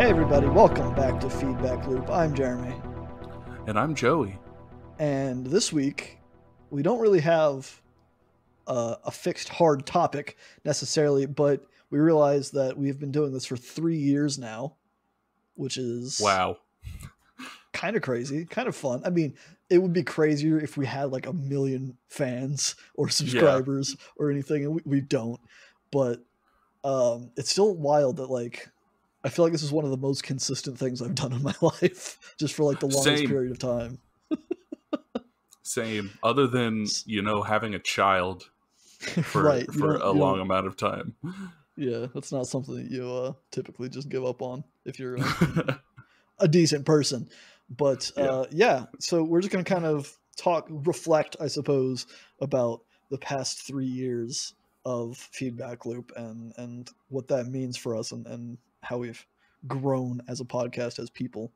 Hey everybody, welcome back to Feedback Loop. I'm Jeremy. And I'm Joey. And this week, we don't really have a fixed hard topic necessarily, but we realize that we've been doing this for 3 years now, which is Wow. kind of crazy, kind of fun. I mean, it would be crazier if we had like 1 million fans or subscribers or anything, and we don't. But it's still wild that like I feel like this is one of the most consistent things I've done in my life, just for like the longest period of time. Same. Other than, having a child for a long amount of time. Yeah, that's not something that you typically just give up on if you're a decent person. But yeah, so we're just going to kind of reflect, I suppose, about the past 3 years of Feedback Loop and what that means for us and how we've grown as a podcast, as people,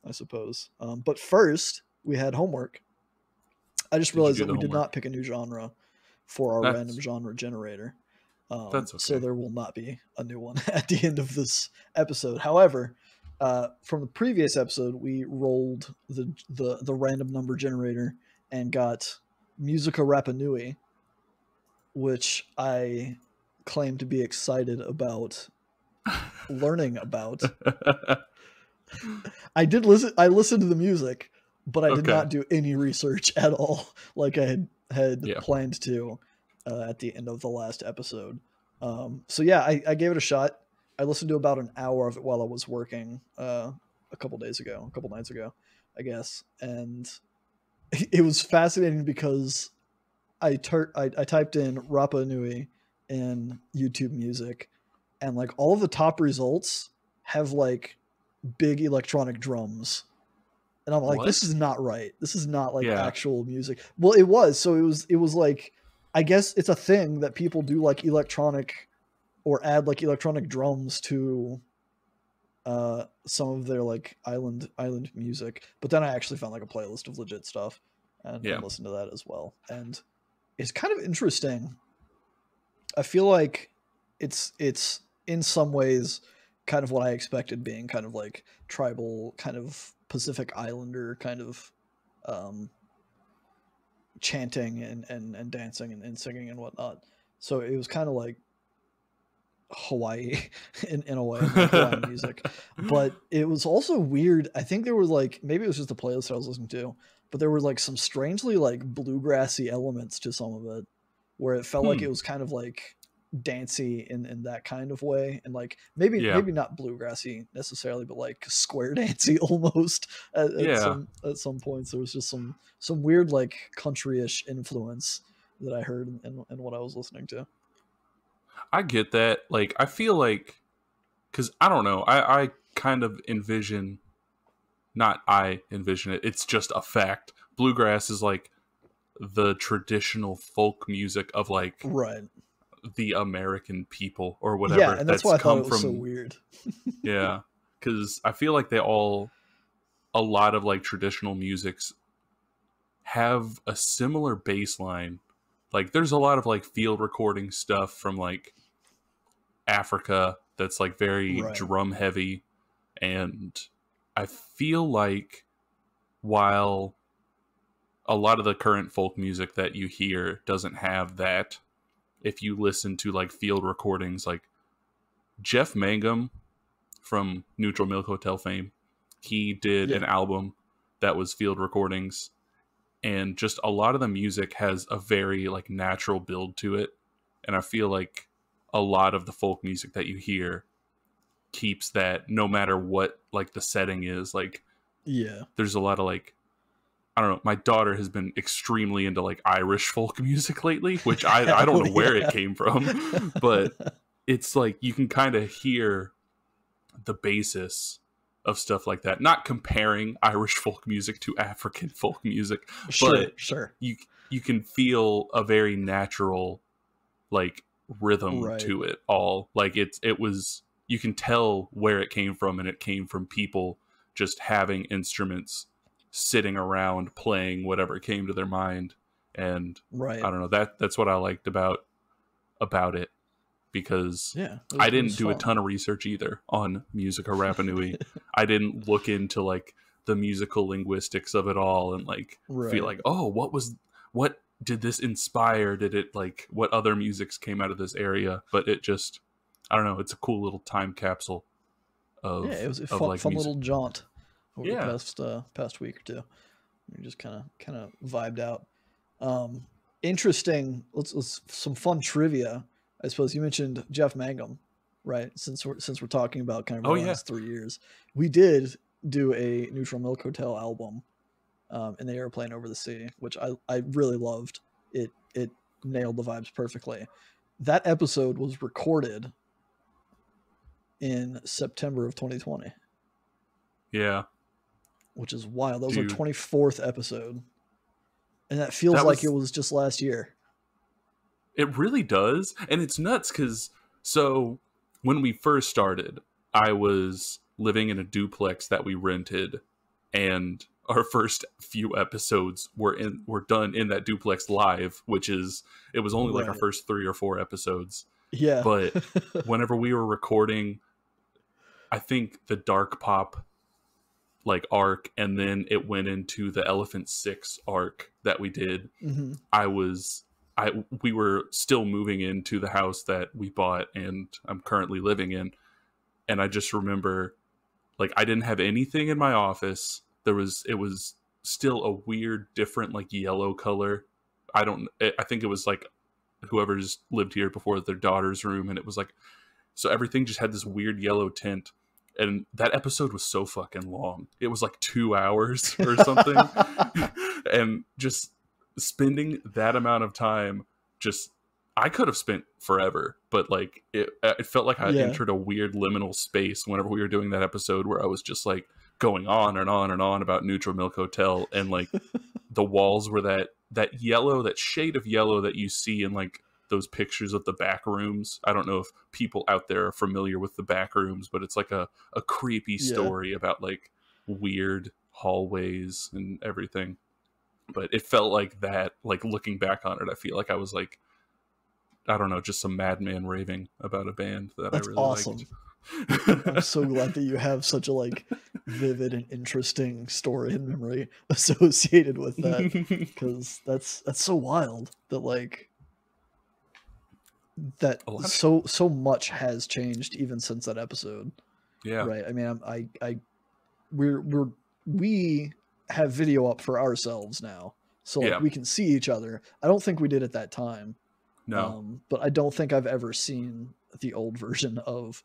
I suppose. But first, we had homework. I just realized that we did not pick a new genre for our random genre generator. That's okay. So there will not be a new one at the end of this episode. However, from the previous episode, we rolled the random number generator and got Musica Rapa Nui, which I claim to be excited about learning about. I listened to the music, but I did not do any research at all like I had planned to at the end of the last episode. So yeah, I gave it a shot. I listened to about an hour of it while I was working a couple nights ago, I guess. And it was fascinating because I typed in Rapa Nui in YouTube Music, and like all of the top results have like big electronic drums. And I'm like, This is not right. This is not like actual music. Well, it was. So it was like, I guess it's a thing that people do like electronic or add like electronic drums to some of their like island music. But then I actually found like a playlist of legit stuff and listened to that as well. And it's kind of interesting. I feel like it's in some ways kind of what I expected, being kind of like tribal, kind of Pacific Islander kind of chanting and dancing and singing and whatnot. So it was kind of like Hawaii in a way, like Hawaiian music. But it was also weird. I think there was like, maybe it was just the playlist I was listening to, but there were like some strangely like bluegrassy elements to some of it, where it felt like it was kind of like dancey in that kind of way, and like maybe not bluegrassy necessarily, but like square dancey almost at some points. There was just some weird like country-ish influence that I heard in what I was listening to. I get that. Like, I feel like, because I don't know, I kind of envision it, it's just a fact. Bluegrass is like the traditional folk music of like the American people or whatever. Yeah, and that's why I thought it was so weird. Yeah, because I feel like a lot of like traditional musics have a similar bass line. Like there's a lot of like field recording stuff from like Africa that's like very drum heavy, and I feel like while a lot of the current folk music that you hear doesn't have that, if you listen to like field recordings, like Jeff Mangum from Neutral Milk Hotel fame, he did an album that was field recordings, and just a lot of the music has a very like natural build to it. And I feel like a lot of the folk music that you hear keeps that, no matter what like the setting is. Like, there's a lot of like, I don't know, my daughter has been extremely into like Irish folk music lately, which I don't know where it came from, but it's like you can kind of hear the basis of stuff like that. Not comparing Irish folk music to African folk music, but you can feel a very natural like rhythm to it all. Like it was, you can tell where it came from, and it came from people just having instruments sitting around playing whatever came to their mind. And I don't know, that's what I liked about it, because I didn't do a ton of research either on Musica Rapa Nui. I didn't look into like the musical linguistics of it all and like feel like, oh, what did this inspire? Did it like what other musics came out of this area? But it just, I don't know. It's a cool little time capsule. It was a fun little jaunt over the past week or two. We just kind of vibed out. Interesting. Let's some fun trivia. I suppose you mentioned Jeff Mangum, right? Since we're talking about kind of the last 3 years, we did do a Neutral Milk Hotel album, in the Airplane Over the Sea, which I really loved. It nailed the vibes perfectly. That episode was recorded in September of 2020. Yeah. Which is wild. That was our 24th episode. And that feels like it was just last year. It really does. And it's nuts because, so when we first started, I was living in a duplex that we rented, and our first few episodes were done in that duplex live, it was only like our first 3 or 4 episodes. Yeah. But whenever we were recording, I think the Dark Pop like arc, and then it went into the Elephant 6 arc that we did. Mm-hmm. We were still moving into the house that we bought and I'm currently living in. And I just remember, like, I didn't have anything in my office. It was still a weird, different, like, yellow color. I think it was like whoever's lived here before, their daughter's room. And it was like, so everything just had this weird yellow tint. And that episode was so fucking long. It was like 2 hours or something. And just spending that amount of time, I could have spent forever, but like it felt like I entered a weird liminal space whenever we were doing that episode, where I was just like going on and on and on about Neutral Milk Hotel, and like the walls were that yellow, that shade of yellow that you see in like those pictures of the back rooms. I don't know if people out there are familiar with the back rooms, but it's like a creepy story about like weird hallways and everything. But it felt like that, like looking back on it, I feel like I was like, I don't know, just some madman raving about a band that I really liked. I'm so glad that you have such a like vivid and interesting story and memory associated with that, because that's so wild that like that so much has changed even since that episode. Yeah. Right. I mean, we have video up for ourselves now, so like we can see each other. I don't think we did at that time. No. But I don't think I've ever seen the old version of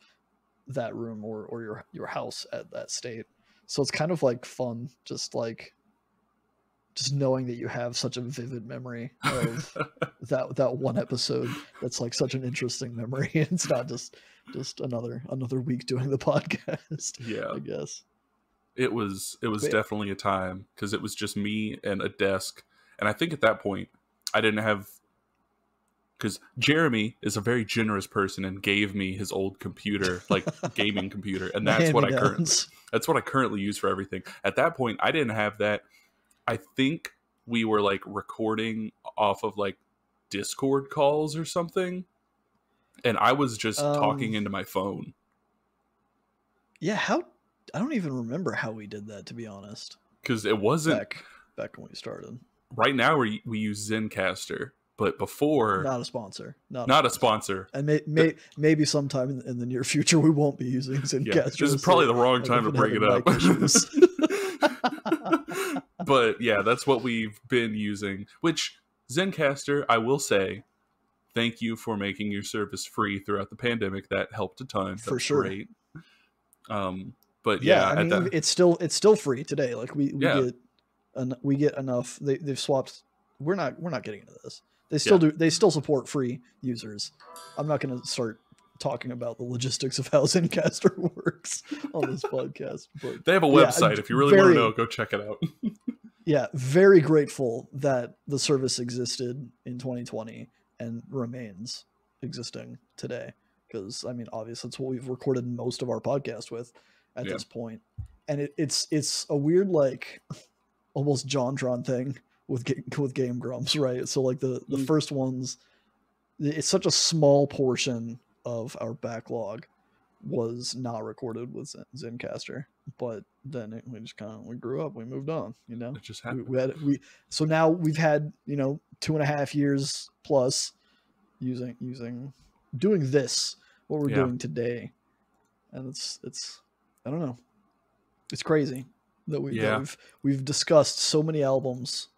that room or your house at that state. So it's kind of like fun, just knowing that you have such a vivid memory of that one episode. That's like such an interesting memory. It's not just another week doing the podcast. Yeah, I guess it was definitely a time, because it was just me and a desk, and I think at that point I didn't have, because Jeremy is a very generous person and gave me his old computer, like gaming computer, and that's what I currently use for everything. At that point, I didn't have that. I think we were like recording off of like Discord calls or something, and I was just talking into my phone. Yeah, I don't even remember how we did that, to be honest. Because it wasn't back when we started. Right now we use Zencastr. But before, not a sponsor, not a sponsor, and maybe sometime in the near future we won't be using Zencastr. Yeah, this is probably the wrong time to bring it up. But yeah, that's what we've been using. Which Zencastr, I will say, thank you for making your service free throughout the pandemic. That helped a ton. For sure. Great. But yeah, I mean, it's still free today. Like we get enough. They've swapped. We're not getting into this. They still do. They still support free users. I'm not going to start talking about the logistics of how Zencastr works on this podcast. But they have a website. If you really want to know, go check it out. Yeah, very grateful that the service existed in 2020 and remains existing today. Because I mean, obviously, that's what we've recorded most of our podcast with at this point. And it's a weird, like, almost JonTron thing with Game Grumps, right? So like the first ones, it's such a small portion of our backlog was not recorded with Zencastr, but then we grew up, we moved on, you know. It just happened. So now we've had, you know, 2.5 years plus doing this, what we're doing today, and it's I don't know, it's crazy that we've discussed so many albums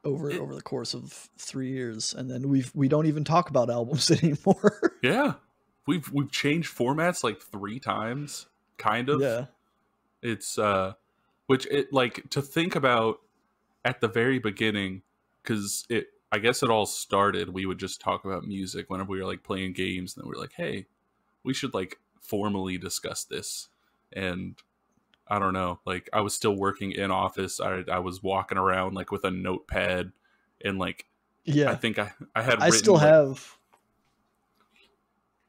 over the course of 3 years, and then we don't even talk about albums anymore. Yeah, we've changed formats like 3 times, kind of. Yeah, it's which it, like, to think about at the very beginning, because I guess it all started, we would just talk about music whenever we were like playing games, and then we were like, hey, we should like formally discuss this. And I don't know, like, I was still working in office. I was walking around like with a notepad, and like, yeah, I think I had I still have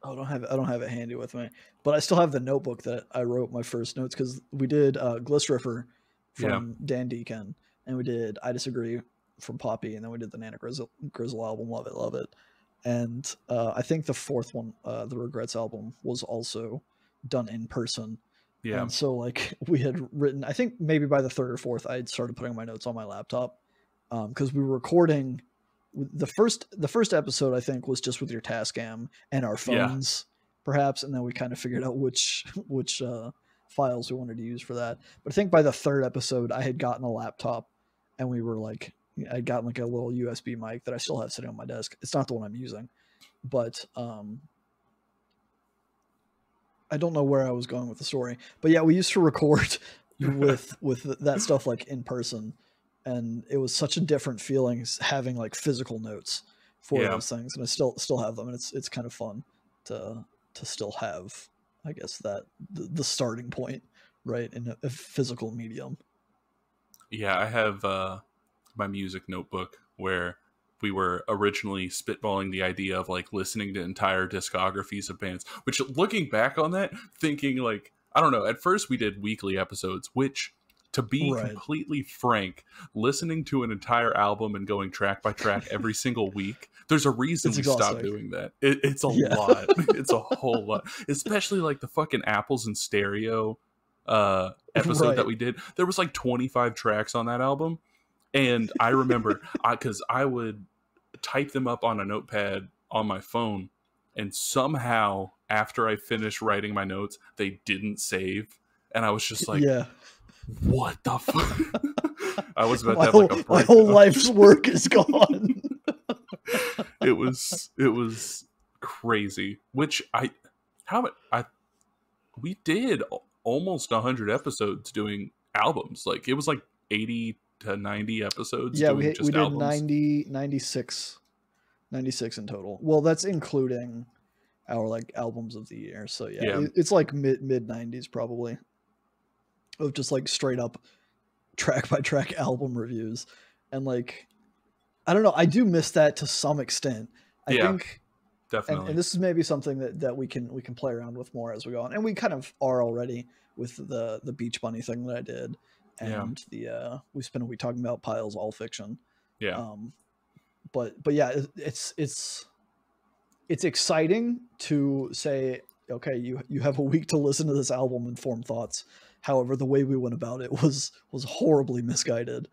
I don't have it handy with me, but I still have the notebook that I wrote my first notes, because we did Glistriffer from Dan Deacon, and we did I Disagree from Poppy, and then we did the Nana Grizzle album, Love It. And I think the fourth one, the Regrets album, was also done in person. Yeah. And so like we had written, I think maybe by the third or fourth, I had started putting my notes on my laptop, because we were recording the first episode, I think, was just with your Tascam and our phones, perhaps, and then we kind of figured out which files we wanted to use for that. But I think by the third episode, I had gotten a laptop, and we were like, I'd gotten like a little USB mic that I still have sitting on my desk. It's not the one I'm using, but I don't know where I was going with the story. But yeah, we used to record with that stuff like in person, and it was such a different feeling having like physical notes for those things. And I still have them, and it's kind of fun to still have, I guess, that the starting point, right, in a physical medium. Yeah, I have my music notebook where we were originally spitballing the idea of like listening to entire discographies of bands, which, looking back on that, thinking like, I don't know, at first we did weekly episodes, which, to be completely frank, listening to an entire album and going track by track every single week, there's a reason we stopped doing that. It's a lot. It's a whole lot. Especially like the fucking Apples in Stereo episode that we did. There was like 25 tracks on that album. And I remember, because I would type them up on a notepad on my phone, and somehow after I finished writing my notes, they didn't save. And I was just like, what the fuck? I was about to have like a breakdown. My whole life's work is gone. It was crazy. Which we did almost 100 episodes doing albums. Like, it was like 80 to 90 episodes. Yeah, we did albums. 96 in total. Well, that's including our like albums of the year. So it's like mid 90s probably, of just like straight up track by track album reviews. And like, I don't know, I do miss that to some extent. I think definitely. And this is maybe something that we can play around with more as we go on. And we kind of are already with the Beach Bunny thing that I did. And we spent a week talking about Pyle's All Fiction. But yeah, it's exciting to say, okay, you have a week to listen to this album and form thoughts. However, the way we went about it was horribly misguided.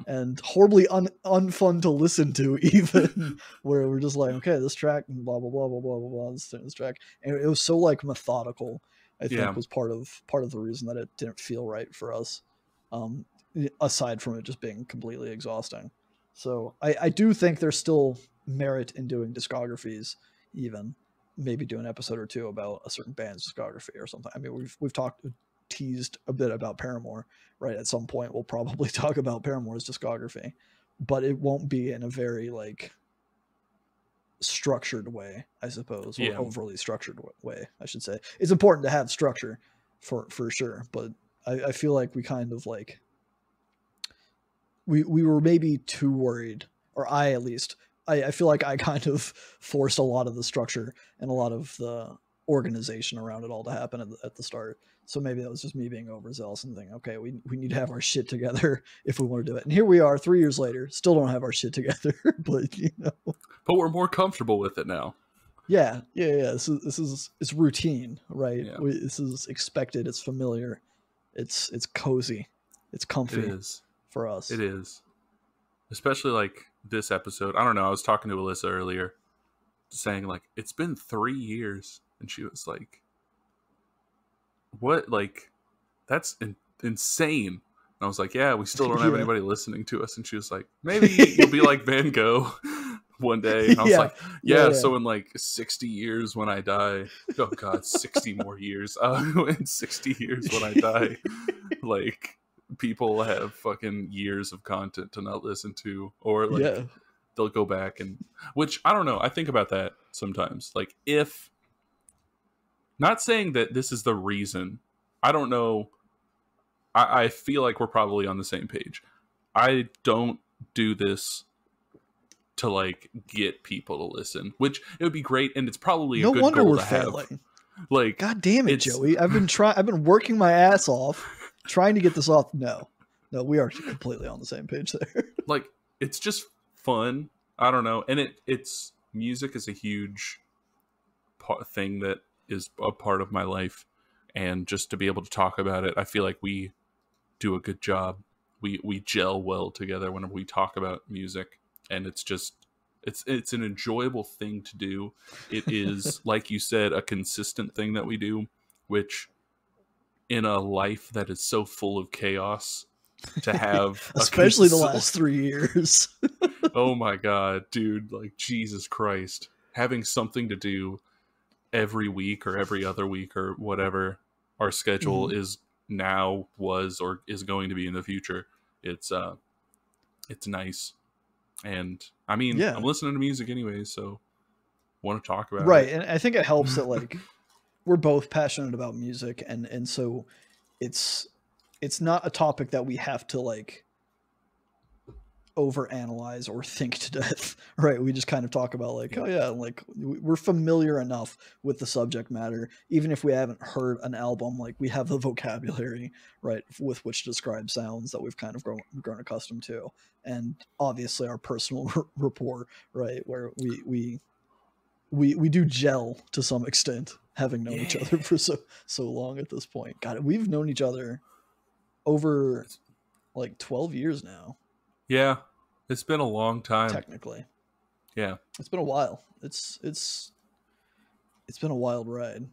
And horribly unfun to listen to, even, where we're just like, okay, this track and blah blah blah blah blah blah blah, this track. And it was so like methodical, I think, was part of the reason that it didn't feel right for us. Aside from it just being completely exhausting. So I do think there's still merit in doing discographies, even maybe do an episode or two about a certain band's discography or something. I mean, we've teased a bit about Paramore, right? At some point we'll probably talk about Paramore's discography, but it won't be in a very like structured way, I suppose, or overly structured way, I should say. It's important to have structure for sure, but I feel like we kind of like we were maybe too worried, or I at least I feel like I kind of forced a lot of the structure and a lot of the organization around it all to happen at the start. So maybe that was just me being overzealous and thinking, okay, we need to have our shit together if we want to do it. And here we are 3 years later, still don't have our shit together, but you know. But we're more comfortable with it now. Yeah. This is it's routine, right? Yeah. This is expected. It's familiar. It's cozy. It's comfy. It is for us. It is, especially like this episode. I don't know. I was talking to Alyssa earlier, saying like it's been 3 years, and she was like, "What? Like, that's insane." And I was like, "Yeah, we still don't have anybody listening to us." And she was like, "Maybe you'll be like Van Gogh one day." And I was like, yeah. So in like 60 years when I die, oh god, 60 more years. In 60 years when I die, like people have fucking years of content to not listen to, or like they'll go back and, which I don't know. I think about that sometimes. Like, if, not saying that this is the reason, I don't know. I feel like we're probably on the same page. I don't do this to like get people to listen, which it would be great, and it's probably a good goal to have. Like, god damn it, Joey! I've been working my ass off trying to get this off. No, we are completely on the same page there. Like, it's just fun. I don't know, and it's music is a huge thing that is a part of my life, and just to be able to talk about it, I feel like we do a good job. We gel well together whenever we talk about music, and it's just it's an enjoyable thing to do. It is, like you said, a consistent thing that we do, which in a life that is so full of chaos, to have especially the last 3 years. Oh my god, dude, like Jesus Christ, having something to do every week or every other week or whatever our schedule is now, was, or is going to be in the future, it's nice. And I mean, I'm listening to music anyways, so want to talk about it. Right, and I think it helps that like we're both passionate about music, and so it's not a topic that we have to like overanalyze or think to death, right? We just kind of talk about like, oh yeah, like we're familiar enough with the subject matter, even if we haven't heard an album, like we have the vocabulary, right, with which to describe sounds that we've kind of grown accustomed to, and obviously our personal rapport, right, where we do gel to some extent, having known each other for so long at this point. God, we've known each other over like 12 years now. Yeah, it's been a long time. Technically. Yeah. It's been a while. It's been a wild ride.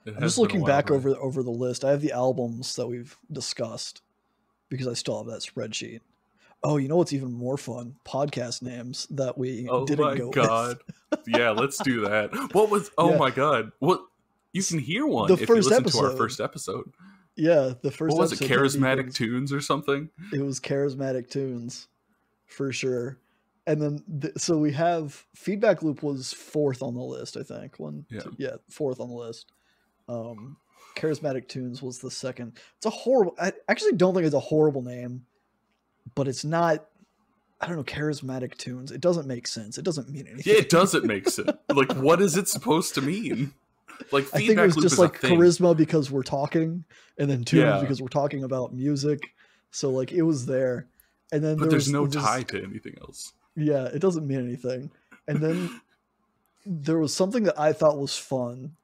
I'm just looking back over the list. I have the albums that we've discussed because I still have that spreadsheet. Oh, you know what's even more fun? Podcast names that we didn't go with. Oh my god. Yeah, let's do that. What was my god. What, you can hear one if you listen to our first episode. Yeah, the first What was it, Charismatic Tunes or something? It was Charismatic Tunes, for sure. And then, so we have Feedback Loop was 4th on the list, I think. 4th on the list. Charismatic Tunes was the 2nd. It's a horrible, I actually don't think it's a horrible name, but it's not, I don't know, Charismatic Tunes. It doesn't make sense. It doesn't mean anything. Yeah, it doesn't make sense. Like, what is it supposed to mean? Like, I think it was just like charisma because we're talking, and then tunes because we're talking about music. So like it was there, and then there's no tie to anything else. Yeah, it doesn't mean anything. And then there was something that I thought was fun,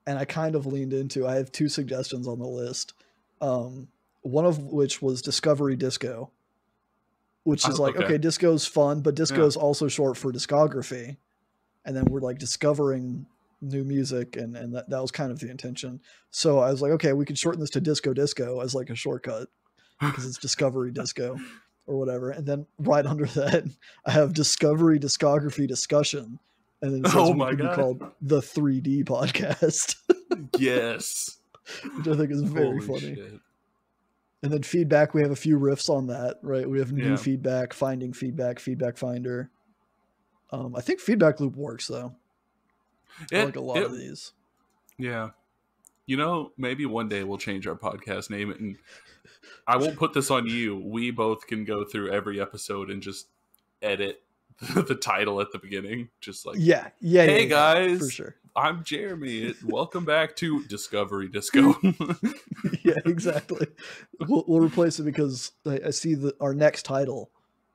and I kind of leaned into. I have 2 suggestions on the list, one of which was Discovery Disco, which is like, okay, disco's fun, but disco's also short for discography, and then we're like discovering new music, and that was kind of the intention. So I was like, okay, we could shorten this to disco as like a shortcut because it's Discovery Disco or whatever. And then right under that, I have Discovery Discography Discussion, and then it says we could be called the 3D Podcast. Yes, which I think is very funny. Shit. And then feedback, we have a few riffs on that, right? We have new feedback, finding feedback, feedback finder. I think Feedback Loop works though. I like a lot of these. Yeah. You know, maybe one day we'll change our podcast name, and I won't put this on you. We both can go through every episode and just edit the title at the beginning. Just like, hey guys, for sure. I'm Jeremy. Welcome back to Discovery Disco. Yeah, exactly. We'll replace it because I see that our next title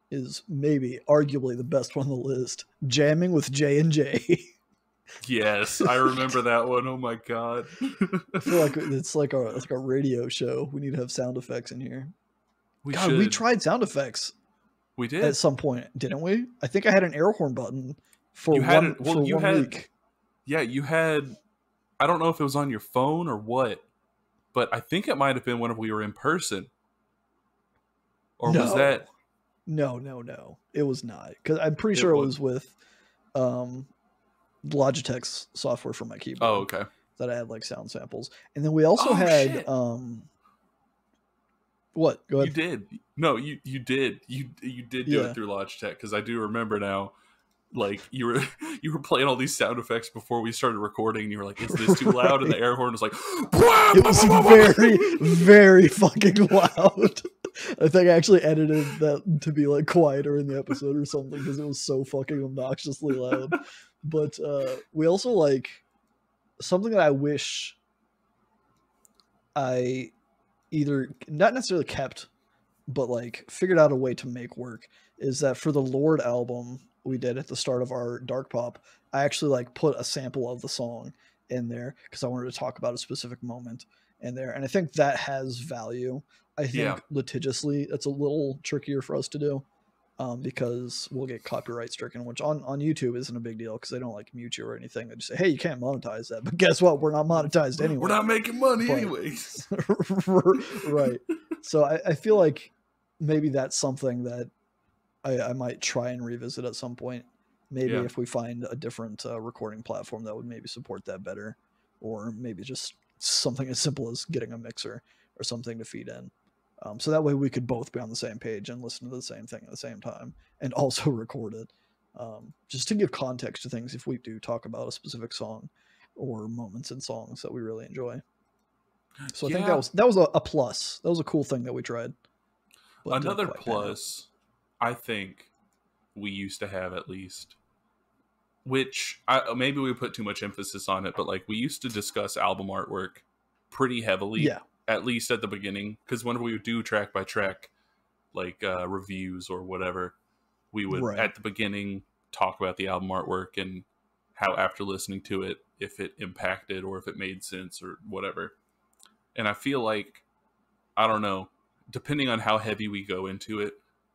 is maybe arguably the best one on the list. Jamming with J&J. Yes, I remember that one. Oh my god. I feel like it's like a radio show. We need to have sound effects in here. We tried sound effects. We did at some point, didn't we? I think I had an air horn button for one week. Yeah, you had. I don't know if it was on your phone or what, but I think it might have been when we were in person. Or was that? No. It was not, because I'm pretty sure it was with Logitech's software for my keyboard. Oh, okay. That I had like sound samples, and then we also had what? Go ahead. You did. No, you did. You did do it through Logitech, because I do remember now. Like you were playing all these sound effects before we started recording, and you were like, "Is this too loud?" And the air horn was like, "It was very, very fucking loud." I think I actually edited that to be like quieter in the episode or something, because it was so fucking obnoxiously loud. But we also like something that I wish I either not necessarily kept, but like figured out a way to make work, is that for the Lord album we did at the start of our Dark Pop, I actually like put a sample of the song in there because I wanted to talk about a specific moment in there. And I think that has value. I think litigiously it's a little trickier for us to do because we'll get copyright stricken, which on YouTube isn't a big deal because they don't like mute you or anything. They just say, hey, you can't monetize that. But guess what? We're not monetized anyway. We're not making money anyways. Right. So I feel like maybe that's something that I might try and revisit at some point. Maybe if we find a different recording platform that would maybe support that better, or maybe just something as simple as getting a mixer or something to feed in. So that way we could both be on the same page and listen to the same thing at the same time and also record it. Just to give context to things if we do talk about a specific song or moments in songs that we really enjoy. So I think that was a plus. That was a cool thing that we tried. Another plus, I think we used to have, at least, which maybe we put too much emphasis on it, but like we used to discuss album artwork pretty heavily, at least at the beginning, because whenever we would do track by track, like reviews or whatever, we would at the beginning talk about the album artwork and how after listening to it, if it impacted or if it made sense or whatever. And I feel like, I don't know, depending on how heavy we go into it,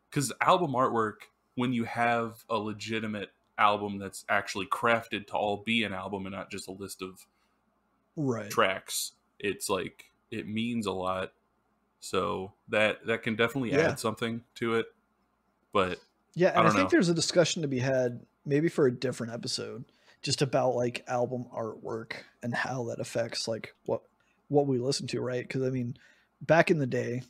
because album artwork, when you have a legitimate album that's actually crafted to all be an album and not just a list of tracks, it's like, it means a lot. So that can definitely add something to it. But yeah, and I think there's a discussion to be had maybe for a different episode, just about like album artwork and how that affects like what we listen to, right? Because I mean, back in the day,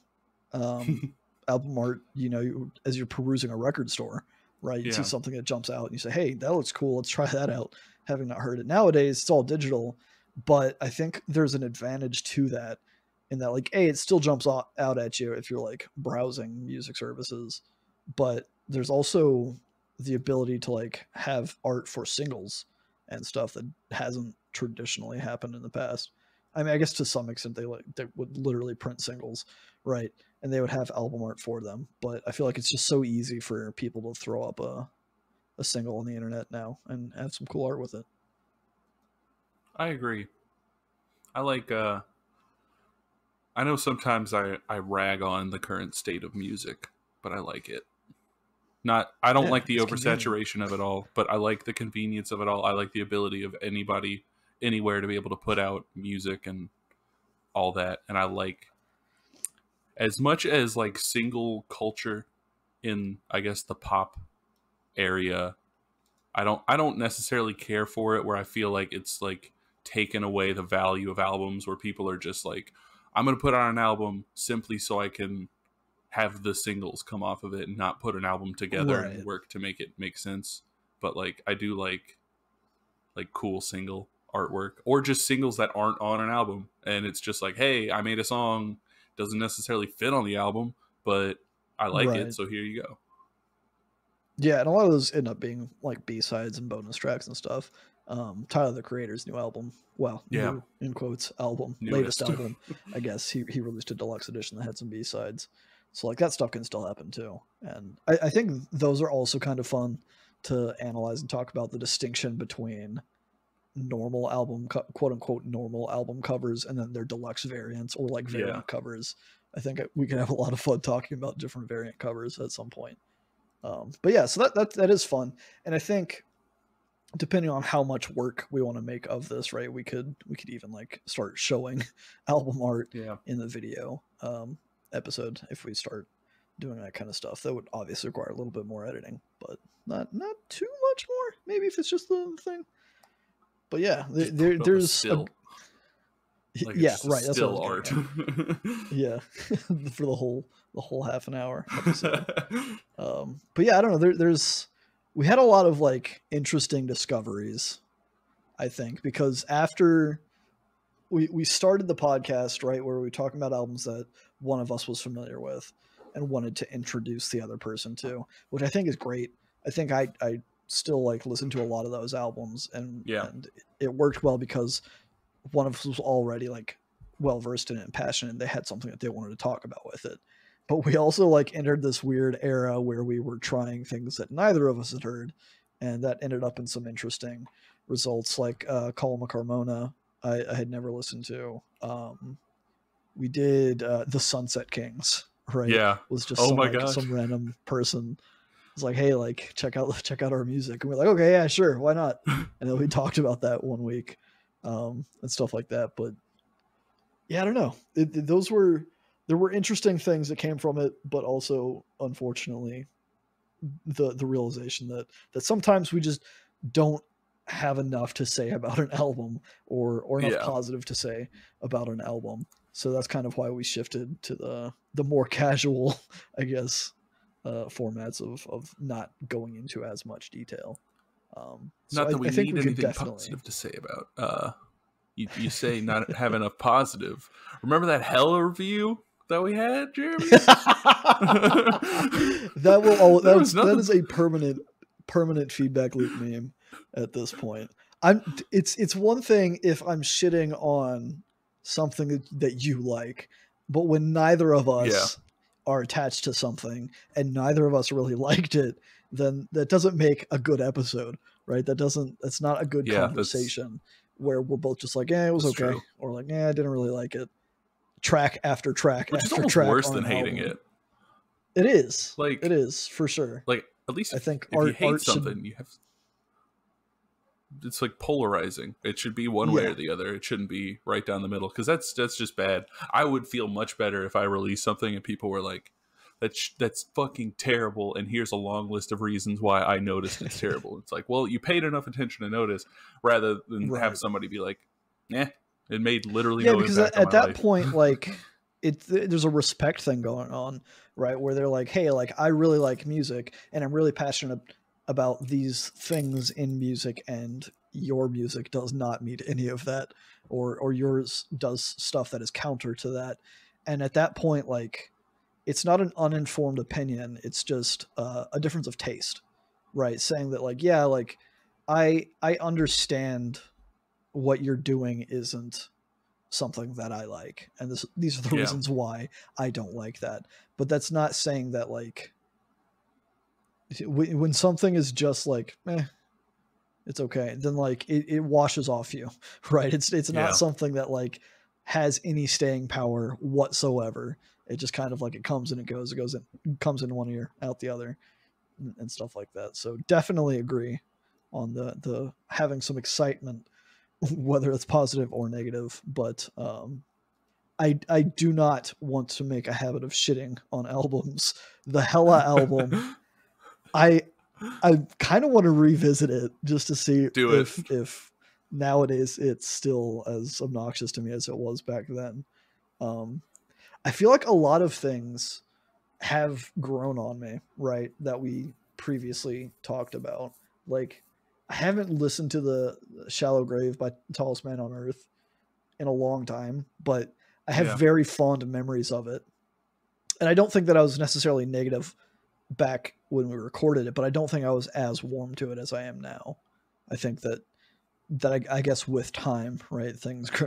album art, you know, as you're perusing a record store, right? You see something that jumps out and you say, hey, that looks cool. Let's try that out. Having not heard it. Nowadays, it's all digital, but I think there's an advantage to that in that, like, it still jumps out at you if you're like browsing music services, but there's also the ability to like have art for singles and stuff that hasn't traditionally happened in the past. I mean, I guess to some extent they would literally print singles, right? And they would have album art for them. But I feel like it's just so easy for people to throw up a single on the internet now and have some cool art with it. I agree. I like, I know sometimes I rag on the current state of music, but I like it. I don't like the oversaturation of it all, but I like the convenience of it all. I like the ability of anybody, anywhere, to be able to put out music and all that. And I like, as much as like single culture in, I guess, the pop area, I don't necessarily care for it, where I feel like it's like taken away the value of albums, where people are just like, I'm going to put out an album simply so I can have the singles come off of it and not put an album together and work to make it make sense. But like, I do like cool single artwork, or just singles that aren't on an album. And it's just like, hey, I made a song, doesn't necessarily fit on the album, but I like it. So here you go. Yeah. And a lot of those end up being like B-sides and bonus tracks and stuff. Tyler, the Creator's new album, new, in quotes, album, latest album, I guess he released a deluxe edition that had some B-sides. So like that stuff can still happen too. And I think those are also kind of fun to analyze and talk about, the distinction between normal album, quote unquote normal album covers, and then their deluxe variants or like variant covers. I think we can have a lot of fun talking about different variant covers at some point. But yeah, so that is fun, and I think depending on how much work we want to make of this, right, we could even like start showing album art in the video episode if we start doing that kind of stuff. That would obviously require a little bit more editing, but not too much more. Maybe if it's just the thing. But yeah, there's right. That's still art. Yeah, for the whole half an hour episode. But yeah, I don't know. We had a lot of like interesting discoveries, I think, because after we started the podcast, right, where we were talking about albums that one of us was familiar with and wanted to introduce the other person to, which I think is great. I think I still like listen to a lot of those albums, and it worked well because one of us was already like well versed in it and passionate, and they had something that they wanted to talk about with it. But we also like entered this weird era where we were trying things that neither of us had heard, and that ended up in some interesting results, like Colin Carmona I had never listened to. We did the Sunset Kings, right? Yeah. It was just some random person was like, hey, like check out our music, and we're like, okay, yeah, sure, why not? And then we talked about that one week and stuff like that. But yeah, I don't know, there were interesting things that came from it, but also unfortunately the realization that sometimes we just don't have enough to say about an album or enough positive to say about an album. So that's kind of why we shifted to the more casual, I guess, formats of not going into as much detail. Not that we need anything positive to say about. You say not have enough positive. Remember that Hell review that we had, Jeremy? That is a permanent feedback loop meme at this point. It's one thing if I'm shitting on something that you like, but when neither of us are attached to something and neither of us really liked it, then that doesn't make a good episode, right? That's not a good conversation where we're both just like, it was okay. True. Or like, I didn't really like it. Track after track Which after is almost track. Worse than hating it. It is. Like, it is for sure. Like, at least I think if you hate something, you have. It's like polarizing. It should be one way or the other. It shouldn't be right down the middle, because that's just bad. I would feel much better if I released something and people were like, "That's fucking terrible," and here's a long list of reasons why I noticed it's terrible. It's like, well, you paid enough attention to notice, rather than have somebody be like, it made literally no impact on my life. Because at that point, like, there's a respect thing going on, right? Where they're like, hey, like, I really like music and I'm really passionate about these things in music, and your music does not meet any of that, or yours does stuff that is counter to that. And at that point, like, it's not an uninformed opinion. It's just a difference of taste, right? Saying that, like, yeah, like, I understand what you're doing isn't something that I like, and these are the reasons why I don't like that. But that's not saying that, like, when something is just like, it's okay, then like it washes off you, right? It's not something that like has any staying power whatsoever. It just kind of like, it comes and it goes. It comes in one ear, out the other, and stuff like that. So definitely agree on the having some excitement, whether it's positive or negative. But I do not want to make a habit of shitting on albums. The Hella album, I kind of want to revisit it just to see if nowadays it's still as obnoxious to me as it was back then. I feel like a lot of things have grown on me, right, that we previously talked about. Like, I haven't listened to the Shallow Grave by Tallest Man on Earth in a long time, but I have very fond memories of it. And I don't think that I was necessarily negative back when we recorded it, but I don't think I was as warm to it as I am now. I think that I guess with time, right,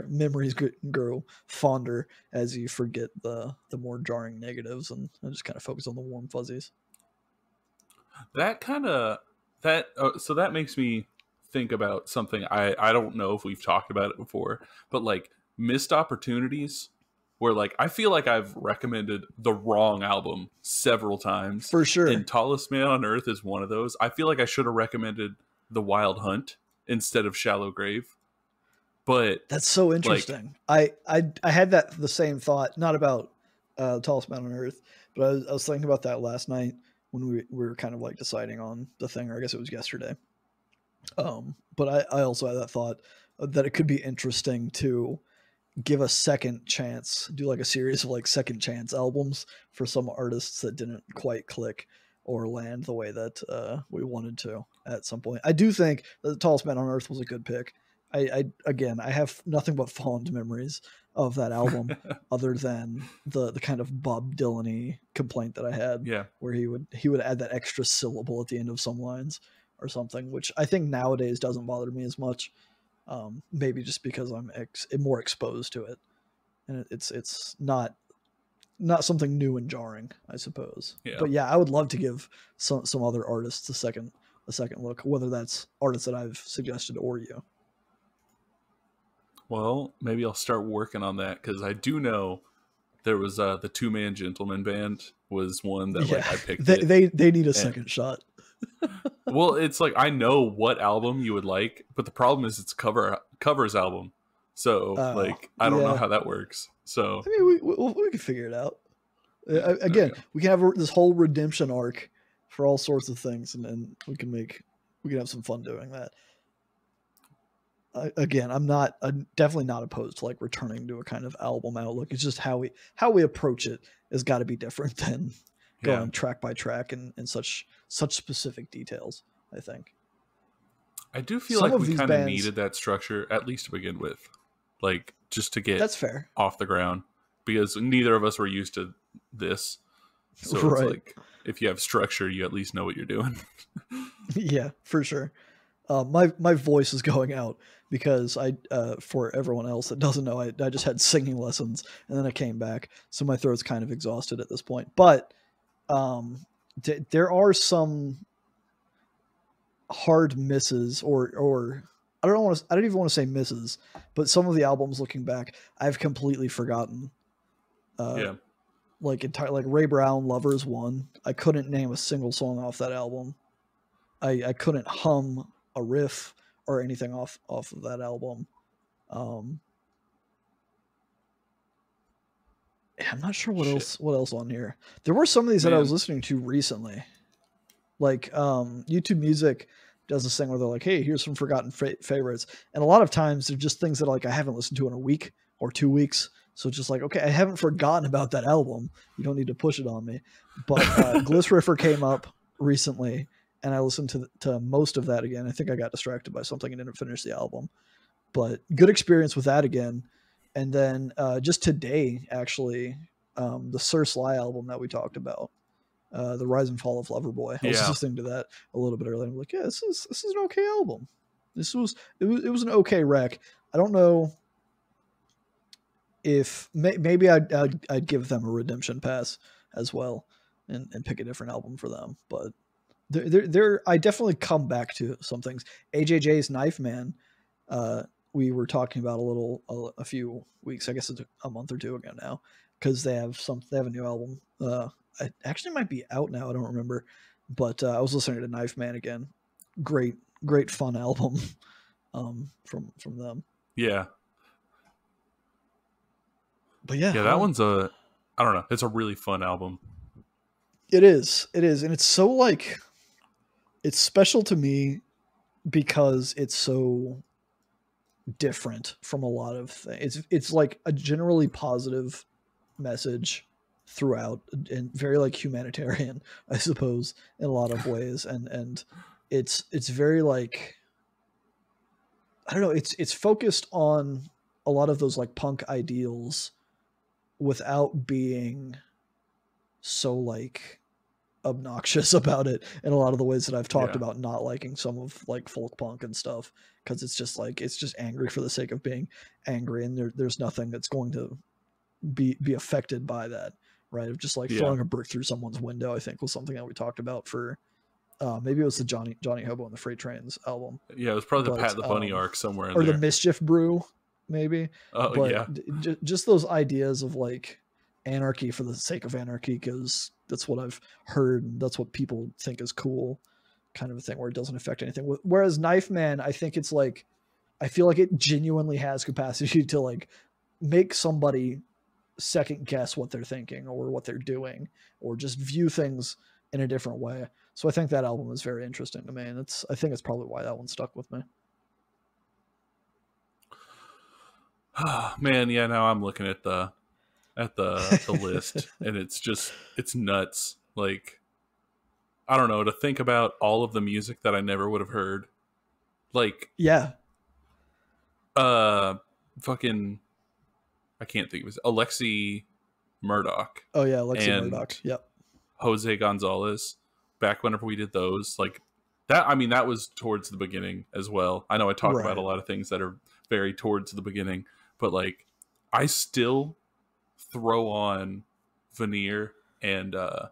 memories grow fonder as you forget the more jarring negatives, and I just kind of focus on the warm fuzzies. So that makes me think about something. I don't know if we've talked about it before, but like missed opportunities where like I feel like I've recommended the wrong album several times. For sure. And Tallest Man on Earth is one of those. I feel like I should have recommended The Wild Hunt instead of Shallow Grave. But that's so interesting. Like, I had the same thought, not about Tallest Man on Earth, but I was thinking about that last night when we were kind of like deciding on the thing, or I guess it was yesterday. But I also had that thought that it could be interesting to give a second chance, do like a series of like second chance albums for some artists that didn't quite click or land the way that we wanted to at some point. I do think that The Tallest Man on Earth was a good pick. I have nothing but fond memories of that album other than the kind of Bob Dylan-y complaint that I had, where he would add that extra syllable at the end of some lines or something, which I think nowadays doesn't bother me as much. Maybe just because I'm more exposed to it, and it's not something new and jarring, I suppose. Yeah. But yeah, I would love to give some other artists a second look, whether that's artists that I've suggested or you. Well, maybe I'll start working on that, because I do know there was the Two Man Gentleman Band was one that like I picked. They need a second shot. Well, it's like I know what album you would like, but the problem is it's covers album. So like I don't know how that works. So I mean, we can figure it out. Again, we can have this whole redemption arc for all sorts of things, and we can have some fun doing that. Again, I'm definitely not opposed to like returning to a kind of album outlook. It's just how we approach it has got to be different than going track by track and such specific details. I think I do feel like we kind of needed that structure, at least to begin with, like just to get that's fair off the ground, because neither of us were used to this. So it's like if you have structure, you at least know what you're doing. Yeah, for sure. My voice is going out because for everyone else that doesn't know, I just had singing lessons and then I came back, so my throat's kind of exhausted at this point. But there are some hard misses, or I don't even want to say misses, but some of the albums looking back, I've completely forgotten. Like Ray Brown, Lovers One. I couldn't name a single song off that album. I couldn't hum a riff or anything off of that album. I'm not sure what else on here. There were some of these that I was listening to recently. Like YouTube Music does this thing where they're like, hey, here's some forgotten favorites. And a lot of times they're just things that like I haven't listened to in a week or 2 weeks. So it's just like, okay, I haven't forgotten about that album. You don't need to push it on me. But Glissriffer came up recently, and I listened to most of that again. I think I got distracted by something and didn't finish the album. But good experience with that again. And then just today, actually, the Sir Sly album that we talked about, The Rise and Fall of Loverboy. I was listening to that a little bit earlier. I'm like, yeah, this is an okay album. It was an okay rec. I don't know if maybe I'd give them a redemption pass as well and pick a different album for them. But I definitely come back to some things. AJJ's Knife Man, we were talking about a few weeks, I guess it's a month or two ago now, because they have a new album. It actually might be out now. I don't remember, but I was listening to Knife Man again. Great fun album from them. Yeah. But yeah, that one's I don't know. It's a really fun album. It is. And it's so like, it's special to me because it's so different from a lot of things. It's like a generally positive message throughout and very like humanitarian, I suppose, in a lot of ways. And it's very like, I don't know. It's focused on a lot of those like punk ideals without being so like obnoxious about it in a lot of the ways that I've talked about not liking some of like folk punk and stuff, because it's just angry for the sake of being angry, and there's nothing that's going to be affected by that, right? Of just like throwing a brick through someone's window, I think was something that we talked about for Maybe it was the Johnny Hobo and the Freight Trains album. Yeah, it was probably the Pat the Bunny arc somewhere in or there. the Mischief Brew, maybe. Oh, but yeah. Just those ideas of like anarchy for the sake of anarchy, because that's what I've heard and that's what people think is cool, kind of a thing where it doesn't affect anything. Whereas Knife Man, I think it's like, I feel like it genuinely has capacity to like make somebody second guess what they're thinking or what they're doing, or just view things in a different way. So I think that album is very interesting to me, and I think it's probably why that one stuck with me. Man, yeah, now I'm looking at the list and it's nuts. Like, I don't know, to think about all of the music that I never would have heard. Like, yeah. Fucking, I can't think of it. Alexi Murdoch. Oh yeah, Alexi Murdoch. Yep. Jose Gonzalez. Back whenever we did those, like that. I mean, that was towards the beginning as well. I know I talk about a lot of things that are very towards the beginning, but like, I still throw on Veneer and I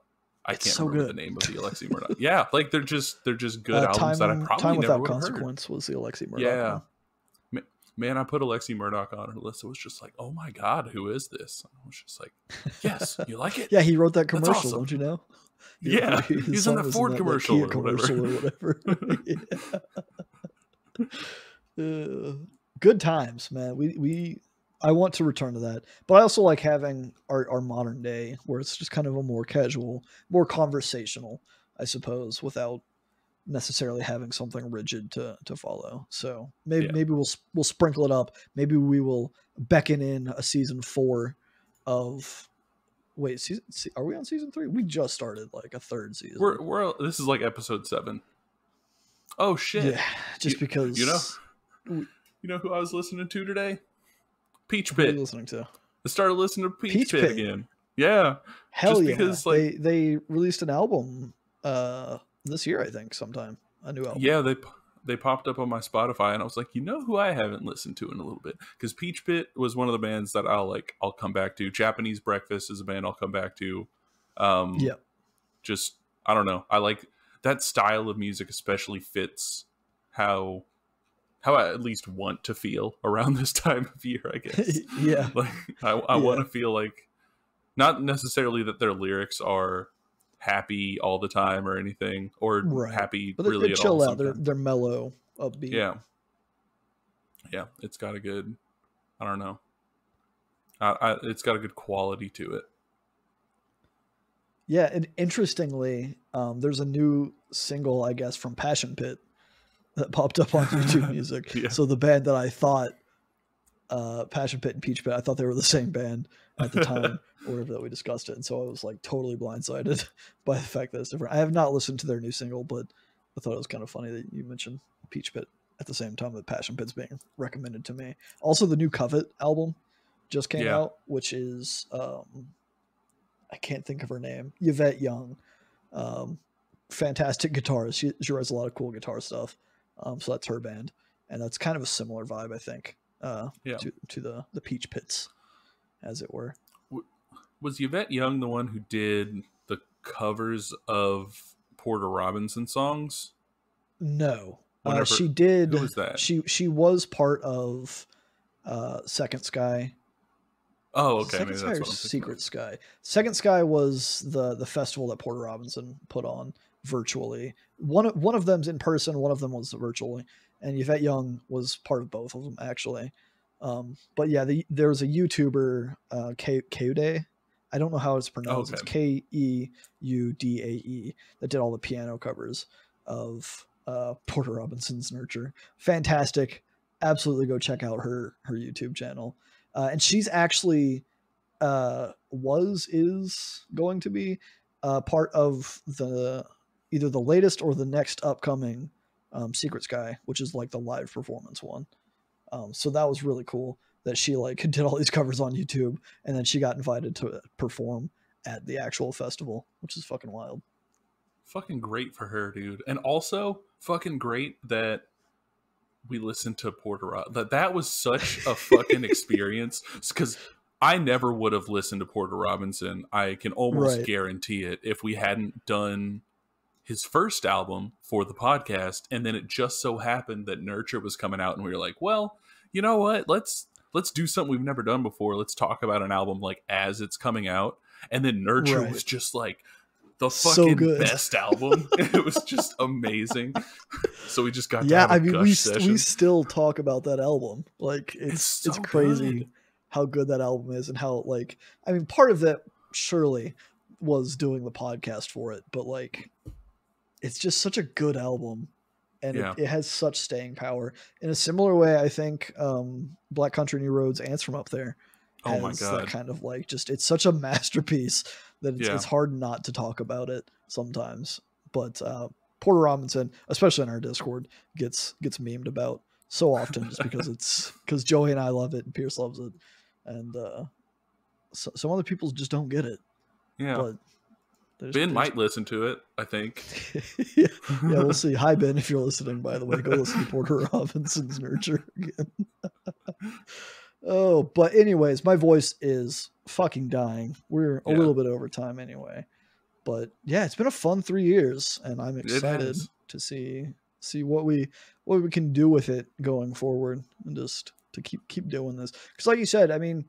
can't remember the name of the Alexi Murdoch. Yeah, like they're just good albums that I probably never would have heard. Time Without Consequence was the Alexi Murdoch. Yeah. Man, I put Alexi Murdoch on her list. It was just like, oh my God, who is this? I was just like, yes, you like it? Yeah, he wrote that commercial, awesome. Don't you know? Yeah, he's in the Ford commercial, or whatever. Good times, man. I want to return to that, but I also like having our modern day where it's just kind of a more casual, more conversational, I suppose, without necessarily having something rigid to follow. So maybe we'll sprinkle it up. Maybe we will beckon in a season 4 of. Wait, are we on season 3? We just started like a third season. We're this is like episode 7. Oh shit! Yeah, just because you know who I was listening to today? Peach Pit. What are you listening to? I started listening to Peach Pit again. Yeah, hell just because, like, they released an album this year, I think, sometime, a new album. Yeah, they popped up on my Spotify, and I was like, you know who I haven't listened to in a little bit? Because Peach Pit was one of the bands that I'll come back to. Japanese Breakfast is a band I'll come back to. Yeah. Just, I don't know. I like that style of music, especially fits how I at least want to feel around this time of year, I guess. Yeah. Like I want to feel like, not necessarily that their lyrics are happy all the time or anything, or happy, but really they at chill all. Out. They're mellow, upbeat. Yeah, it's got a good, I don't know, it's got a good quality to it. Yeah, and interestingly, there's a new single, I guess, from Passion Pit that popped up on YouTube Music. Yeah. So the band that I thought, Passion Pit and Peach Pit, I thought they were the same band at the time, or whatever, that we discussed it. And so I was like totally blindsided by the fact that it's different. I have not listened to their new single, but I thought it was kind of funny that you mentioned Peach Pit at the same time that Passion Pit's being recommended to me. Also, the new Covet album just came out, which is, I can't think of her name, Yvette Young. Fantastic guitarist. She writes a lot of cool guitar stuff. So that's her band. And that's kind of a similar vibe, I think, to the Peach Pits, as it were. Was Yvette Young the one who did the covers of Porter Robinson songs? No. She did. Who was that? She was part of Second Sky. Oh, okay. Second Sky or Secret Sky? Second Sky was the festival that Porter Robinson put on virtually. One of them's in person, one of them was virtually, and Yvette Young was part of both of them, actually. But yeah, there was a YouTuber, Keudae. I don't know how it's pronounced. Okay. It's Keudae, that did all the piano covers of Porter Robinson's Nurture. Fantastic. Absolutely go check out her YouTube channel. And she's actually is going to be part of either the latest or the next upcoming Secret Sky, which is like the live performance one. So that was really cool that she like did all these covers on YouTube, and then she got invited to perform at the actual festival, which is fucking wild. Fucking great for her, dude. And also fucking great that we listened to Porter Robinson. That was such a fucking experience, because I never would have listened to Porter Robinson. I can almost guarantee it if we hadn't done his first album for the podcast, and then it just so happened that Nurture was coming out, and we were like, well, you know what? Let's do something we've never done before. Let's talk about an album like as it's coming out. And then Nurture was just like the fucking best album. It was just amazing. So we just got to have a gush session. We still talk about that album. Like it's crazy how good that album is, and how, like, I mean, part of that surely was doing the podcast for it, but like it's just such a good album, and it has such staying power. In a similar way, I think Black Country New Roads, Ants From Up There has that kind of like, just, it's such a masterpiece that it's hard not to talk about it sometimes. But Porter Robinson, especially in our Discord, gets memed about so often just because Joey and I love it and Pierce loves it, and some other people just don't get it. Yeah, but Ben might listen to it, I think. Yeah, we'll see. Hi, Ben, if you're listening, by the way, go listen to Porter Robinson's Nurture again. Oh, but anyways, my voice is fucking dying. We're a little bit over time anyway. But yeah, it's been a fun 3 years, and I'm excited to see what we can do with it going forward, and just to keep doing this. Because like you said, I mean,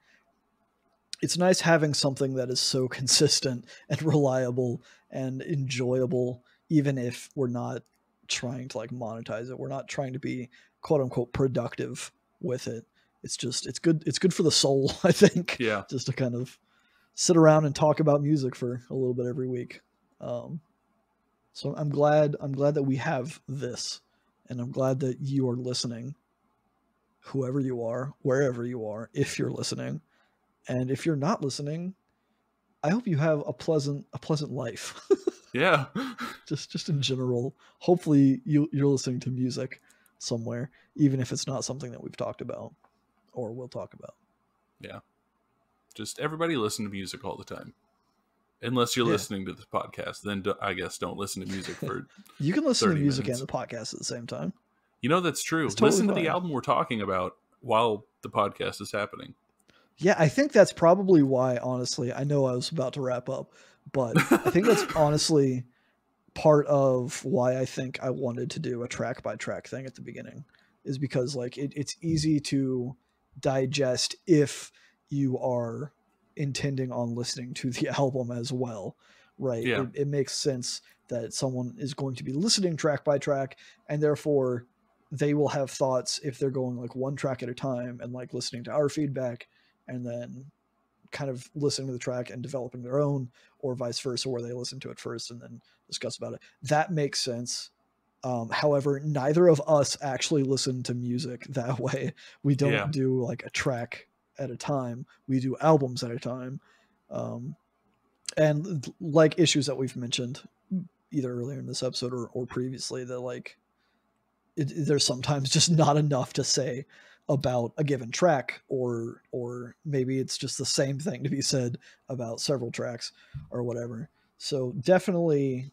it's nice having something that is so consistent and reliable and enjoyable, even if we're not trying to like monetize it. We're not trying to be quote unquote productive with it. It's just, it's good. It's good for the soul, I think. Yeah. Just to kind of sit around and talk about music for a little bit every week. So I'm glad that we have this, and I'm glad that you are listening, whoever you are, wherever you are, if you're listening. And if you're not listening, I hope you have a pleasant life. Yeah. just in general. Hopefully you're listening to music somewhere, even if it's not something that we've talked about or we'll talk about. Yeah. Just everybody listen to music all the time. Unless you're listening to this podcast, then I guess don't listen to music for You can listen to music minutes. and the podcast at the same time. You know, that's true. Totally listen to fine. the album we're talking about while the podcast is happening. Yeah, I think that's probably why, honestly, I know I was about to wrap up, but I think that's honestly part of why I think I wanted to do a track by track thing at the beginning, is because like it's easy to digest if you are intending on listening to the album as well, right? Yeah. It makes sense that someone is going to be listening track by track, and therefore they will have thoughts if they're going like one track at a time and like listening to our feedback and then kind of listening to the track and developing their own, or vice versa, where they listen to it first and then discuss about it. That makes sense. However, neither of us actually listen to music that way. We don't do like a track at a time. We do albums at a time. And like issues that we've mentioned either earlier in this episode or previously, that like there's sometimes just not enough to say about a given track, or maybe it's just the same thing to be said about several tracks or whatever. So definitely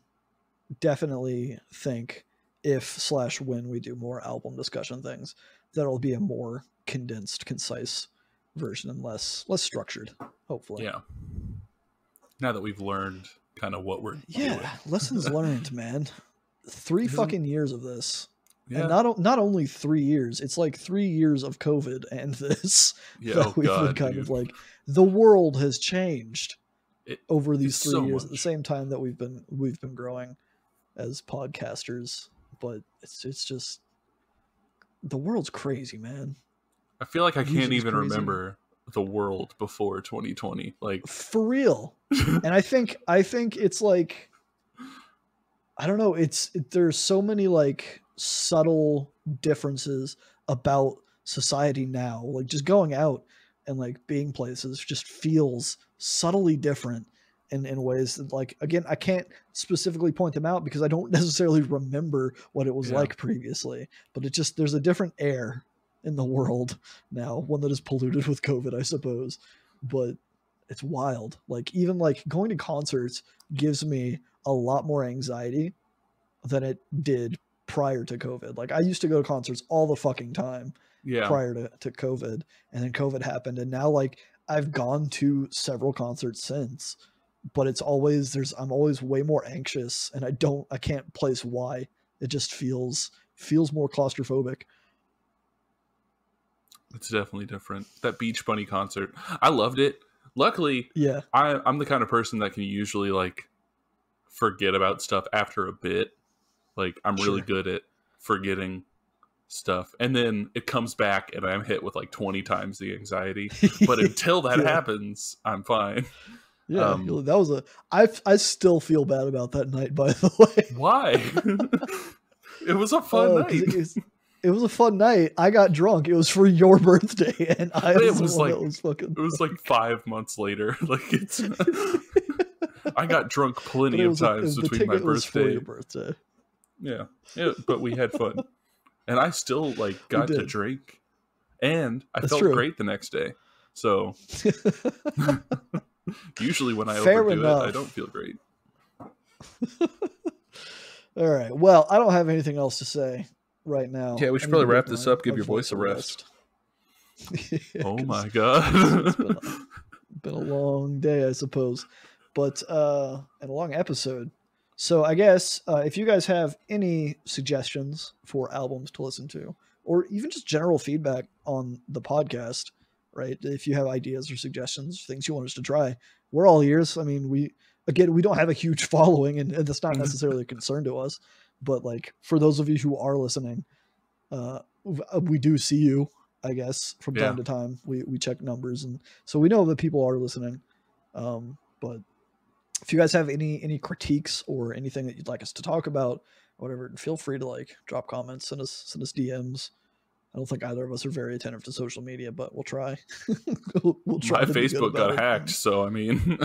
think if/when we do more album discussion things, that'll be a more condensed, concise version and less structured, hopefully. Yeah. Now that we've learned kind of what we're doing. Lessons learned, man. 3 fucking years of this. Yeah. And not only 3 years, it's like 3 years of COVID and this. Yeah, we've been kind of like, the world has changed over these 3 years at the same time that we've been growing as podcasters. But it's just, the world's crazy, man. I feel like I can't even remember the world before 2020, like for real. And I think it's like, I don't know, there's so many like subtle differences about society now. Like just going out and like being places just feels subtly different in ways that, like, again, I can't specifically point them out because I don't necessarily remember what it was like previously, but it just, there's a different air in the world now, one that is polluted with COVID, I suppose, but it's wild. Like even like going to concerts gives me a lot more anxiety than it did prior to COVID. Like I used to go to concerts all the fucking time prior to COVID, and then COVID happened, and now like I've gone to several concerts since, but it's always I'm always way more anxious, and I can't place why. It just feels more claustrophobic. It's definitely different. That Beach Bunny concert, I loved it. Luckily, yeah, I'm the kind of person that can usually like forget about stuff after a bit. Like I'm really good at forgetting stuff, and then it comes back and I'm hit with like 20 times the anxiety. But until that happens, I'm fine. Yeah, that was I still feel bad about that night, by the way. Why? It was a fun night. It was a fun night. I got drunk. It was for your birthday, and it was like 5 months later. Like it's. I got drunk plenty of times between my birthday. For your birthday. Yeah, but we had fun, and I still like got to drink, and I felt great the next day. So usually when I overdo it, I don't feel great. All right. Well, I don't have anything else to say right now. Yeah, we should probably wrap this up. Give your voice a rest. Oh my god! It's been a long day, I suppose, but and a long episode. So I guess if you guys have any suggestions for albums to listen to, or even just general feedback on the podcast, right? If you have ideas or suggestions, things you want us to try, we're all ears. I mean, we don't have a huge following, and that's not necessarily a concern to us. But like for those of you who are listening, we do see you, I guess, from time to time. We check numbers, and so we know that people are listening. But if you guys have any critiques or anything that you'd like us to talk about, whatever, feel free to like drop comments, send us DMs. I don't think either of us are very attentive to social media, but we'll try. we'll try. My Facebook got hacked, so I mean,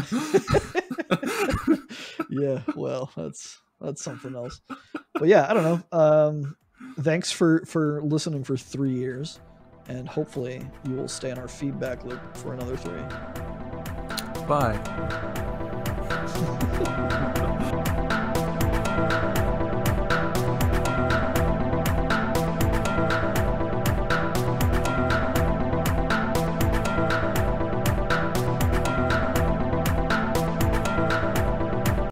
yeah. Well, that's something else. But yeah, I don't know. Thanks for listening for 3 years, and hopefully you will stay in our feedback loop for another 3. Bye.